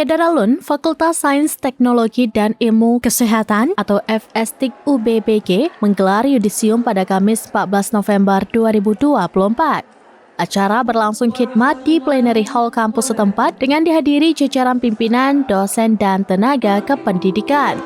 Kedaralun, Fakultas Sains Teknologi dan Ilmu Kesehatan atau FSTIK UBBG menggelar yudisium pada Kamis 14 November 2024. Acara berlangsung khidmat di plenary hall kampus setempat dengan dihadiri jajaran pimpinan, dosen, dan tenaga kependidikan.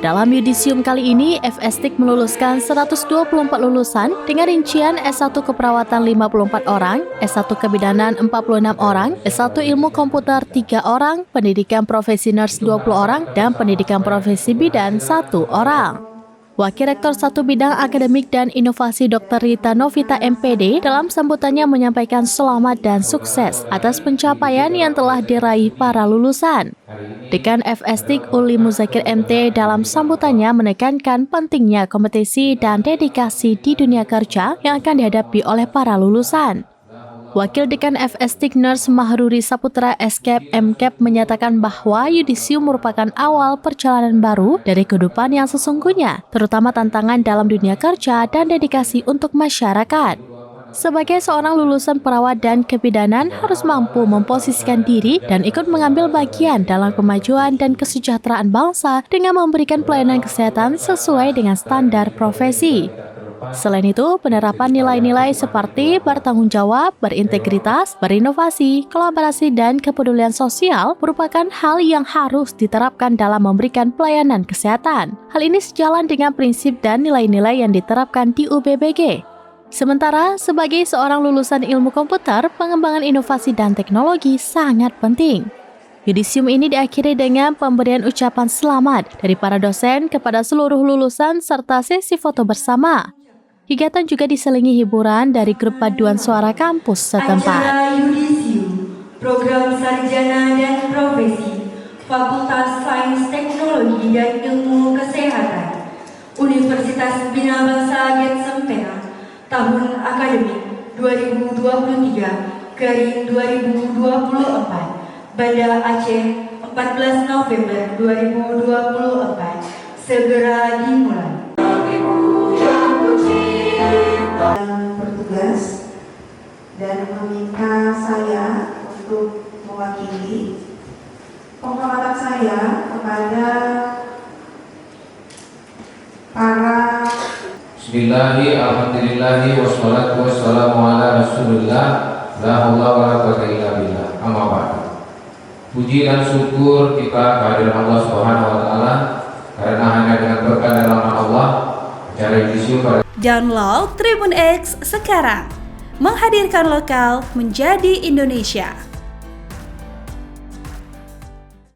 Dalam yudisium kali ini, FSTIK meluluskan 124 lulusan dengan rincian S1 Keperawatan 54 orang, S1 Kebidanan 46 orang, S1 Ilmu Komputer 3 orang, Pendidikan Profesi Nurse 20 orang, dan Pendidikan Profesi Bidan 1 orang. Wakil Rektor 1 Bidang Akademik dan Inovasi Dr. Rita Novita MPD dalam sambutannya menyampaikan selamat dan sukses atas pencapaian yang telah diraih para lulusan. Dekan FSTIK Uli Muzakir MT dalam sambutannya menekankan pentingnya kompetisi dan dedikasi di dunia kerja yang akan dihadapi oleh para lulusan. Wakil Dekan FSTIK Nurse Mahruri Saputra SKEP MKEP menyatakan bahwa yudisium merupakan awal perjalanan baru dari kehidupan yang sesungguhnya, terutama tantangan dalam dunia kerja dan dedikasi untuk masyarakat. Sebagai seorang lulusan perawat dan kebidanan harus mampu memposisikan diri dan ikut mengambil bagian dalam kemajuan dan kesejahteraan bangsa dengan memberikan pelayanan kesehatan sesuai dengan standar profesi. Selain itu, penerapan nilai-nilai seperti bertanggung jawab, berintegritas, berinovasi, kolaborasi, dan kepedulian sosial merupakan hal yang harus diterapkan dalam memberikan pelayanan kesehatan. Hal ini sejalan dengan prinsip dan nilai-nilai yang diterapkan di UBBG. Sementara, sebagai seorang lulusan ilmu komputer, pengembangan inovasi dan teknologi sangat penting. Yudisium ini diakhiri dengan pemberian ucapan selamat dari para dosen kepada seluruh lulusan serta sesi foto bersama. Kegiatan juga diselingi hiburan dari grup paduan suara kampus setempat. Acara yudisium, program sarjana dan profesi, Fakultas Sains Teknologi dan Ilmu Kesehatan, Universitas Bina Bangsa Get Sempena, tahun akademik 2023-2024, Banda Aceh, 14 November 2024, segera dimulai. Bertugas dan meminta saya untuk mewakili penghormatan saya kepada para Bismillahi, alhamdulillahi, wassalatu wassalamu ala rasulillah, la haula wa la quwwata illa billah, amma ba'du. Puji dan syukur kita kehadiran Allah Subhanahu wa taala, karena hanya dengan berkat dan rahmat Allah acara yudisium pada Download Tribun X sekarang, menghadirkan lokal menjadi Indonesia.